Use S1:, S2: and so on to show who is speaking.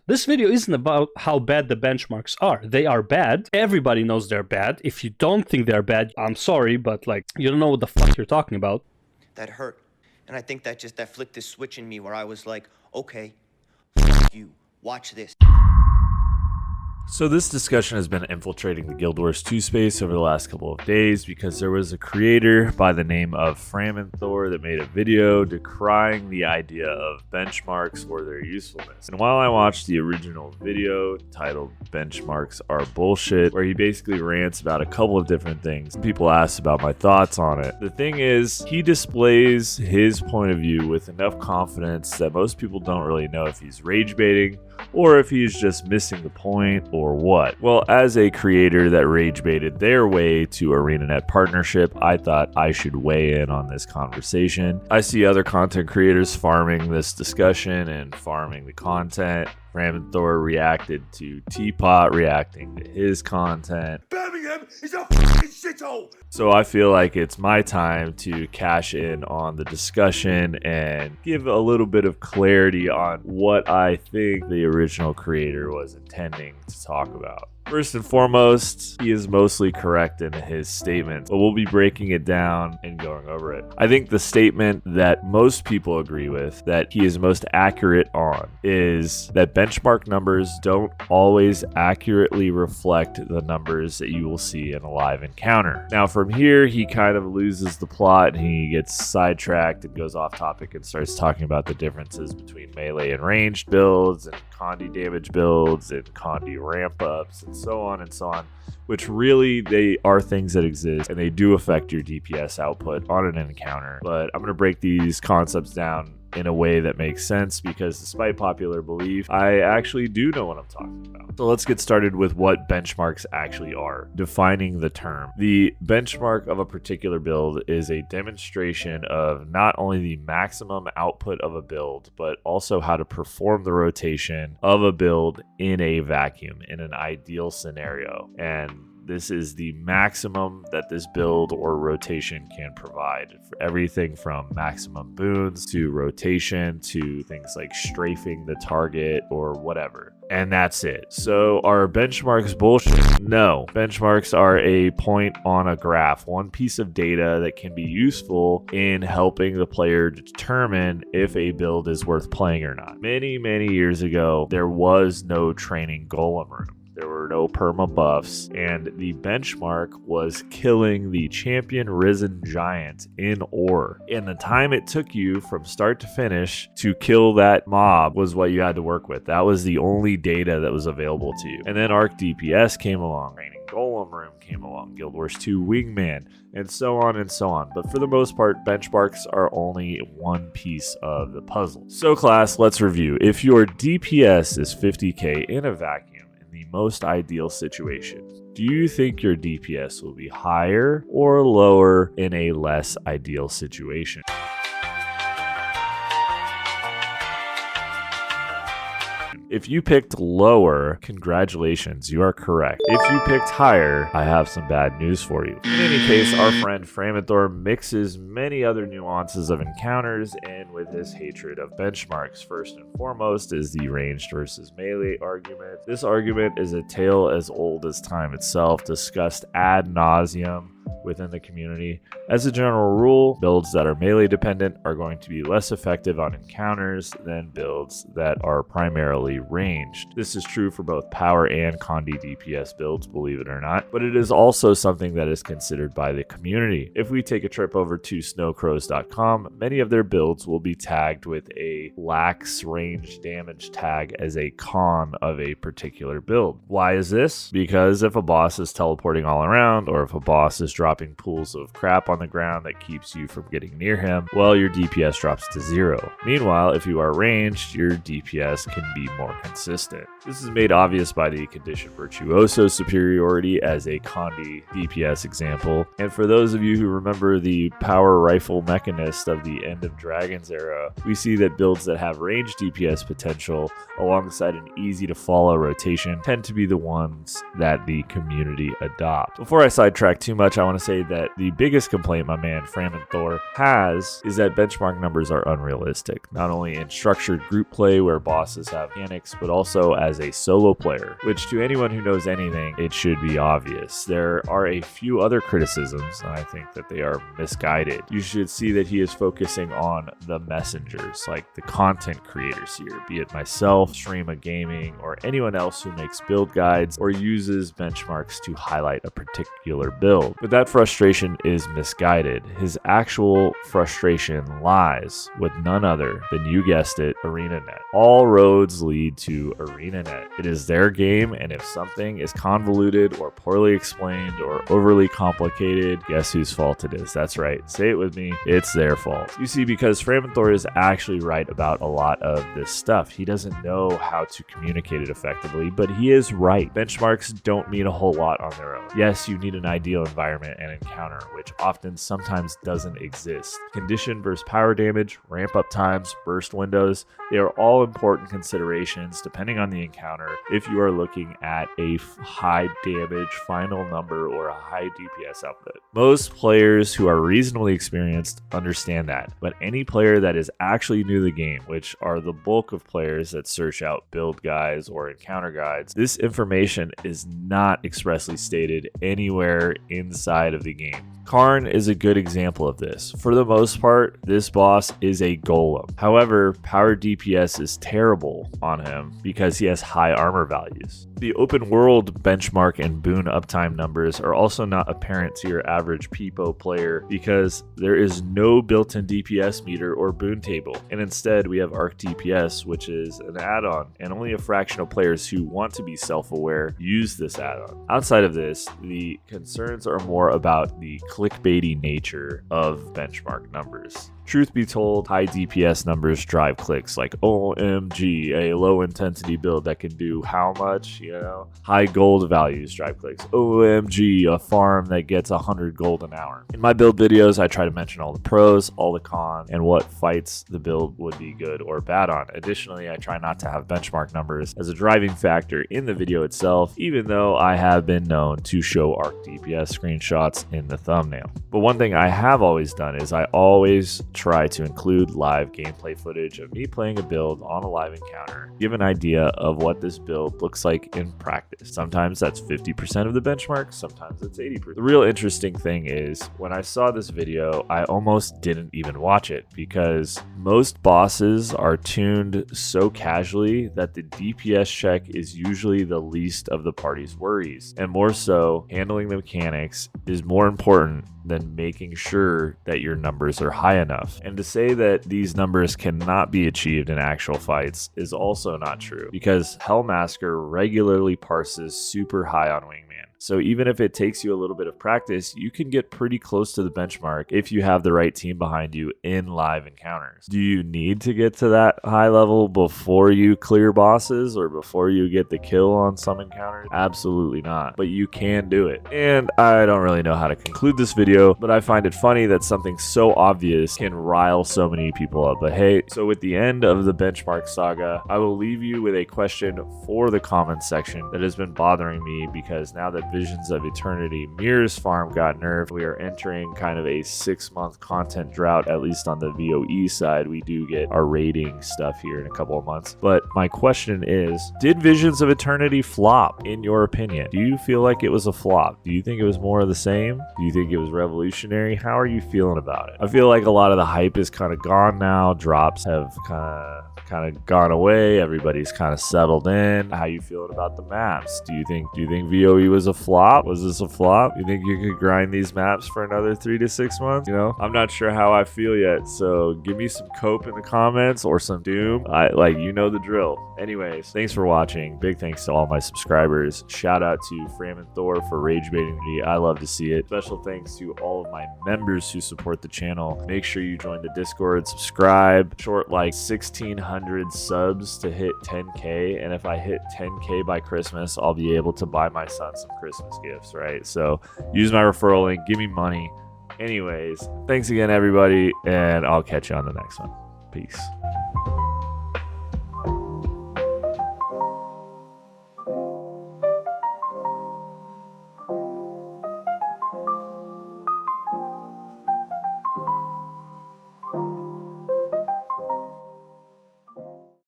S1: This video isn't about how bad the benchmarks are. They are bad. Everybody knows they're bad. If you don't think they're bad, I'm sorry, but like, you don't know what the fuck you're talking about.
S2: That hurt. And I think that flicked this switch in me where I was like, okay, fuck you, watch this.
S3: So this discussion has been infiltrating the Guild Wars 2 space over the last couple of days because there was a creator by the name of Arenanet that made a video decrying the idea of benchmarks or their usefulness. And while I watched the original video titled "Benchmarks Are Bullshit," where he basically rants about a couple of different things, people asked about my thoughts on it. The thing is, he displays his point of view with enough confidence that most people don't really know if he's rage baiting or if he's just missing the point or what. Well, as a creator that rage baited their way to Arenanet partnership, I thought I should weigh in on this conversation. I see other content creators farming this discussion and farming the content. Arenanet reacted to Teapot reacting to his content.
S4: Birmingham is a fucking shithole!
S3: So I feel like it's my time to cash in on the discussion and give a little bit of clarity on what I think the original creator was intending to talk about. First and foremost, he is mostly correct in his statements, but we'll be breaking it down and going over it. I think the statement that most people agree with, that he is most accurate on, is that benchmark numbers don't always accurately reflect the numbers that you will see in a live encounter. Now from here, he kind of loses the plot and he gets sidetracked and goes off topic and starts talking about the differences between melee and ranged builds and condi damage builds and condi ramp ups and so on, which really they are things that exist and they do affect your DPS output on an encounter. But I'm going to break these concepts down in a way that makes sense because despite popular belief, I actually do know what I'm talking about. So let's get started with what benchmarks actually are. Defining the term. The benchmark of a particular build is a demonstration of not only the maximum output of a build, but also how to perform the rotation of a build in a vacuum, in an ideal scenario. And this is the maximum that this build or rotation can provide. For everything from maximum boons to rotation to things like strafing the target or whatever. And that's it. So are benchmarks bullshit? No. Benchmarks are a point on a graph, one piece of data that can be useful in helping the player determine if a build is worth playing or not. Many, many years ago, there was no training golem room. There were no perma buffs, and the benchmark was killing the champion risen giant in ore. And the time it took you from start to finish to kill that mob was what you had to work with. That was the only data that was available to you. And then Arc DPS came along, Training Golem Room came along, Guild Wars 2 Wingman, and so on and so on. But for the most part, benchmarks are only one piece of the puzzle. So class, let's review. If your DPS is 50k in a vacuum, the most ideal situation, do you think your DPS will be higher or lower in a less ideal situation? If you picked lower, congratulations, you are correct. If you picked higher, I have some bad news for you. In any case, our friend Arenanet mixes many other nuances of encounters in with his hatred of benchmarks. First and foremost is the ranged versus melee argument. This argument is a tale as old as time itself, discussed ad nauseum within the community. As a general rule, builds that are melee dependent are going to be less effective on encounters than builds that are primarily ranged. This is true for both power and condi DPS builds, believe it or not, but it is also something that is considered by the community. If we take a trip over to snowcrows.com, many of their builds will be tagged with a lax range damage tag as a con of a particular build. Why is this? Because if a boss is teleporting all around, or if a boss is dropping pools of crap on the ground that keeps you from getting near him, well, your DPS drops to 0. Meanwhile, if you are ranged, your DPS can be more consistent. This is made obvious by the condition virtuoso superiority as a condi DPS example. And for those of you who remember the power rifle mechanist of the End of Dragons era, we see that builds that have ranged DPS potential alongside an easy to follow rotation tend to be the ones that the community adopt. Before I sidetrack too much, I want want to say that the biggest complaint my man Framin Thor has is that benchmark numbers are unrealistic, not only in structured group play where bosses have mechanics, but also as a solo player, which to anyone who knows anything, it should be obvious. There are a few other criticisms, and I think that they are misguided. You should see that he is focusing on the messengers, like the content creators here, be it myself, Streama Gaming, or anyone else who makes build guides or uses benchmarks to highlight a particular build. But that frustration is misguided. His actual frustration lies with none other than, you guessed it, Arenanet. All roads lead to Arenanet. It is their game, and if something is convoluted or poorly explained or overly complicated, guess whose fault it is? That's right. Say it with me. It's their fault. You see, because Framin Thor is actually right about a lot of this stuff. He doesn't know how to communicate it effectively, but he is right. Benchmarks don't mean a whole lot on their own. Yes, you need an ideal environment and encounter, which often sometimes doesn't exist. Condition versus power damage, ramp up times, burst windows, they are all important considerations depending on the encounter if you are looking at a high damage final number or a high DPS output. Most players who are reasonably experienced understand that, but any player that is actually new to the game, which are the bulk of players that search out build guides or encounter guides, this information is not expressly stated anywhere inside of the game. Karn is a good example of this. For the most part, this boss is a golem. However, power DPS is terrible on him because he has high armor values. The open world benchmark and boon uptime numbers are also not apparent to your average Peepo player because there is no built-in DPS meter or boon table, and instead we have Arc DPS, which is an add-on, and only a fraction of players who want to be self-aware use this add-on. Outside of this, the concerns are more about the clickbaity nature of benchmark numbers. Truth be told, high DPS numbers drive clicks, like OMG, a low intensity build that can do how much, you know? High gold values drive clicks. OMG, a farm that gets 100 gold an hour. In my build videos, I try to mention all the pros, all the cons, and what fights the build would be good or bad on. Additionally, I try not to have benchmark numbers as a driving factor in the video itself, even though I have been known to show Arc DPS screenshots in the thumbnail. But one thing I have always done is I always try to include live gameplay footage of me playing a build on a live encounter, give an idea of what this build looks like in practice. Sometimes that's 50% of the benchmark, sometimes it's 80%. The real interesting thing is, when I saw this video, I almost didn't even watch it because most bosses are tuned so casually that the DPS check is usually the least of the party's worries, and more so, handling the mechanics is more important than making sure that your numbers are high enough. And to say that these numbers cannot be achieved in actual fights is also not true, because Hellmasker regularly parses super high on Wingman. So even if it takes you a little bit of practice, you can get pretty close to the benchmark if you have the right team behind you in live encounters. Do you need to get to that high level before you clear bosses or before you get the kill on some encounters? Absolutely not, but you can do it. And I don't really know how to conclude this video, but I find it funny that something so obvious can rile so many people up. But hey, so with the end of the benchmark saga, I will leave you with a question for the comments section that has been bothering me, because now that Visions of Eternity Mirror's farm got nerfed, we are entering kind of a 6-month content drought, at least on the VOE side. We do get our rating stuff here in a couple of months. But my question is, did Visions of Eternity flop in your opinion? Do you feel like it was a flop? Do you think it was more of the same? Do you think it was revolutionary? How are you feeling about it? I feel like a lot of the hype is kind of gone now. Drops have kind of gone away. Everybody's kind of settled in. How you feeling about the maps? Do you think VOE was a flop? Was this a flop? You think you could grind these maps for another 3 to 6 months? You know, I'm not sure how I feel yet. So give me some cope in the comments or some doom. You know the drill. Anyways, thanks for watching. Big thanks to all my subscribers. Shout out to Framin Thor for rage baiting me. I love to see it. Special thanks to all of my members who support the channel. Make sure you join the Discord, subscribe. Short like 1,600 subs to hit 10K. And if I hit 10K by Christmas, I'll be able to buy my son some Christmas gifts, right? So use my referral link, give me money. Anyways, thanks again, everybody, and I'll catch you on the next one. Peace.